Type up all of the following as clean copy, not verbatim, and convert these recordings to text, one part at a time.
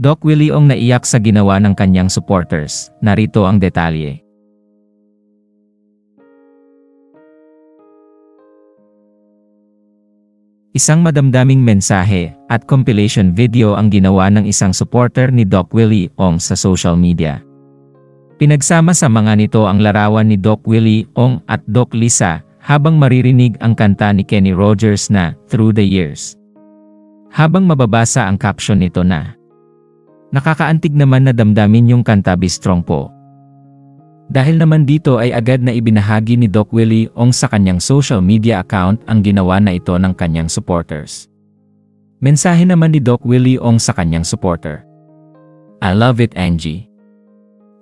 Doc Willie Ong naiyak sa ginawa ng kanyang supporters. Narito ang detalye. Isang madamdaming mensahe at compilation video ang ginawa ng isang supporter ni Doc Willie Ong sa social media. Pinagsama sa mga nito ang larawan ni Doc Willie Ong at Doc Lisa habang maririnig ang kanta ni Kenny Rogers na Through the Years. Habang mababasa ang caption nito na nakakaantig naman na damdamin yung kanta Be Strong po. Dahil naman dito ay agad na ibinahagi ni Doc Willie Ong sa kanyang social media account ang ginawa na ito ng kanyang supporters. Mensahe naman ni Doc Willie Ong sa kanyang supporter. I love it, Angie.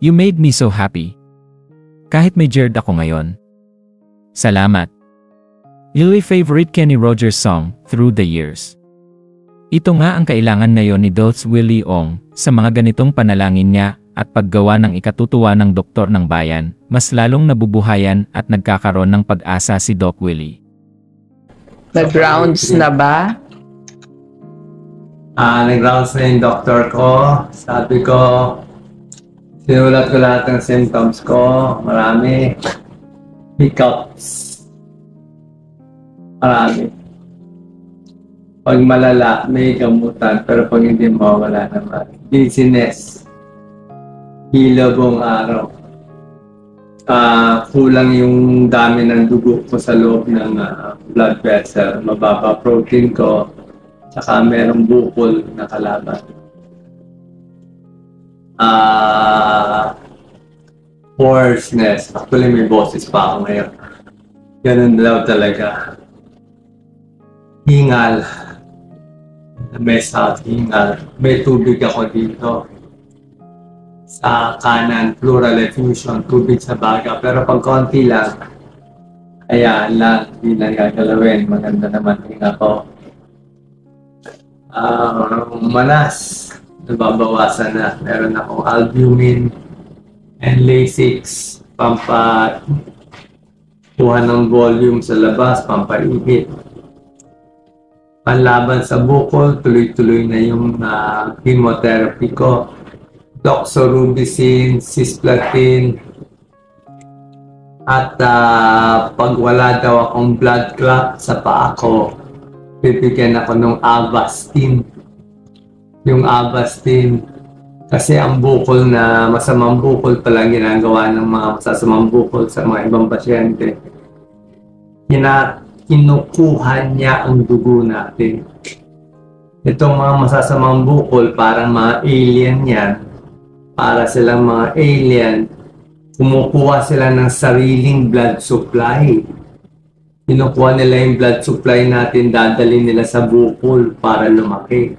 You made me so happy. Kahit may jered ako ngayon. Salamat. Your favorite Kenny Rogers song, Through the Years. Ito nga ang kailangan ngayon ni Doc Willie Ong sa mga ganitong panalangin niya at paggawa ng ikatutuwa ng doktor ng bayan, mas lalong nabubuhayan at nagkakaroon ng pag-asa si Doc Willie. Nag-rounds na ba? Nag-rounds na yung doktor ko. Sabi ko, sinulat ko lahat ng symptoms ko. Marami. Hiccups. Marami. Pag malala, may gamutan. Pero pag hindi mawala naman. Dizziness. Hilo buong araw. Kulang yung dami ng dugo ko sa loob ng blood vessel. Mababa protein ko. Tsaka merong bukol na kalaban. Hoarseness. Actually, may boses pa ako ngayon. Ganun daw talaga. Hingal. May hingal. May tubig ako dito. Sa kanan, pleural effusion, tubig sa baga. Pero pag konti lang, ayan lang, hindi na gagalawin. Maganda naman hinga ko. Manas, nababawasan na. Meron akong albumin and Lasix, kuha ng volume sa labas, pampaihit. Panlaban sa bukol, tuloy-tuloy na yung chemotherapy ko. Doxorubicin, cisplatin, at pag wala daw akong blood clot sa paa ko, bibigyan ako ng Avastin. Yung Avastin, kasi ang bukol na masamang bukol palang ginagawa ng mga masasamang bukol sa mga ibang pasyente. Kinukuha niya ang dugo natin. Itong mga masasamang bukol, parang mga alien yan. Para silang mga alien, kumukuha sila ng sariling blood supply. Kinukuha nila yung blood supply natin, dadalhin nila sa bukol para lumaki.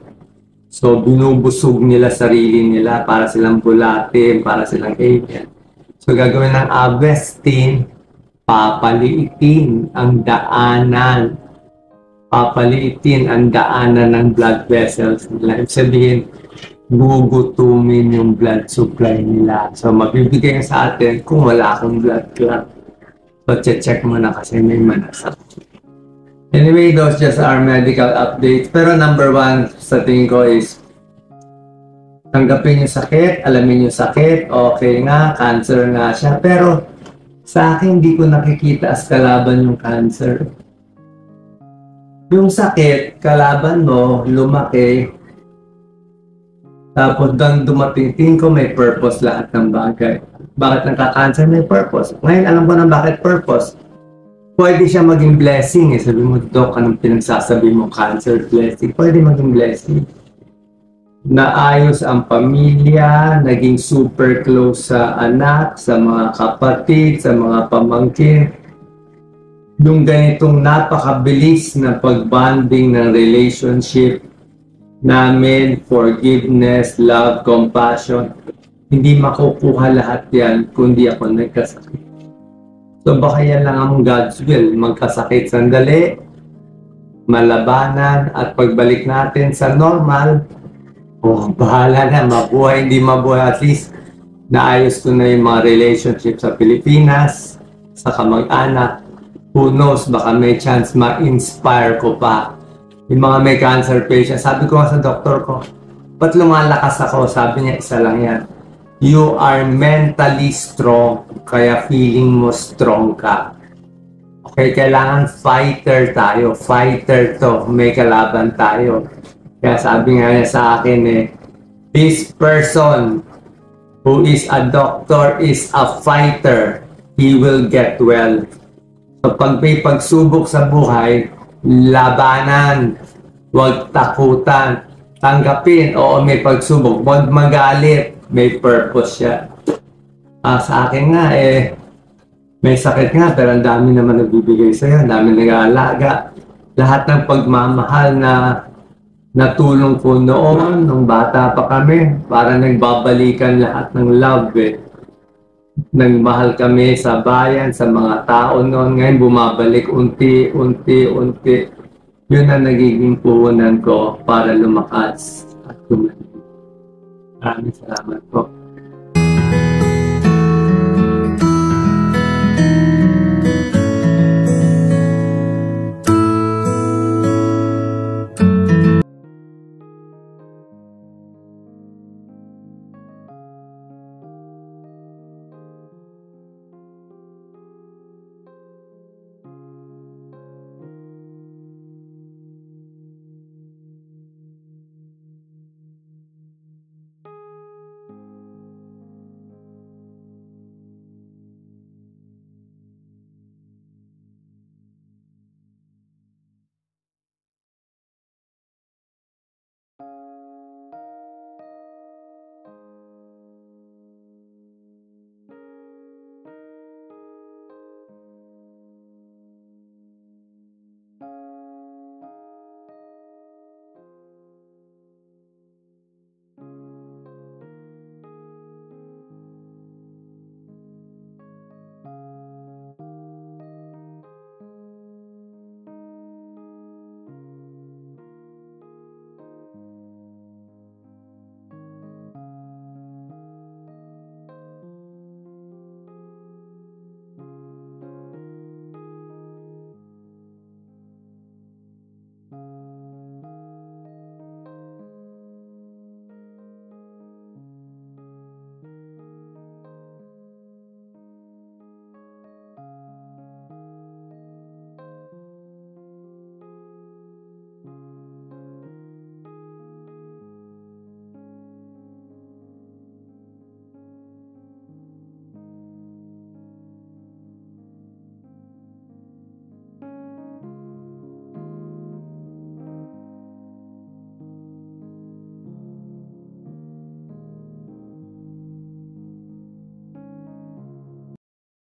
So, binubusog nila sarili nila para silang bulate, para silang alien. So, gagawin ng Avastin, papaliitin ang daanan. Papaliitin ang daanan ng blood vessels nila. Ibig sabihin, gugutumin yung blood supply nila. So, magbibigay sa atin kung wala akong blood clot. So, check mo na kasi may manasak. Anyway, those just are medical updates. Pero number one sa tingin ko is tanggapin yung sakit, alamin yung sakit, okay nga, cancer nga siya. Pero sa akin, hindi ko nakikita as kalaban yung cancer. Yung sakit, kalaban mo, lumaki, tapos doon dumating, tingin ko may purpose lahat ng bagay. Bakit nagka-cancer? May purpose. Ngayon, alam ko na bakit purpose. Pwede siya maging blessing. Sabi mo, Doc, anong pinagsasabi mo? Cancer, blessing. Pwede maging blessing. Naayos ang pamilya, naging super close sa anak, sa mga kapatid, sa mga pamangkin. Yung ganitong napakabilis na pag-bonding ng relationship namin, forgiveness, love, compassion, hindi makukuha lahat yan kundi ako nagkasakit. So baka yan lang ang God's will, magkasakit sandali, malabanan, at pagbalik natin sa normal, bahala na, mabuhay, hindi mabuhay, at least naayos ko na yung mga relationship sa Pilipinas, sa kamag-anak. Who knows, baka may chance ma-inspire ko pa yung mga may cancer patient. Sabi ko sa doktor ko, ba't lumalakas ako? Sabi niya, isa lang yan. You are mentally strong, kaya feeling mo strong ka. Okay, kailangan fighter tayo. Fighter to. May kalaban tayo. Kaya sabi nga niya sa akin this person who is a doctor is a fighter. He will get well. So pag may pagsubok sa buhay, labanan, huwag takutan, tanggapin, oo may pagsubok, huwag magalit, may purpose siya. Sa akin nga may sakit nga pero ang dami naman nagbibigay sa'yo, ang dami nag-aalaga. Lahat ng pagmamahal na natulong ko noon, nung bata pa kami, para nagbabalikan lahat ng love Nagmahal kami sa bayan, sa mga tao noon. Ngayon bumabalik unti-unti. Yun ang nagiging puhunan ko para lumakas at gumaling. Maraming salamat po.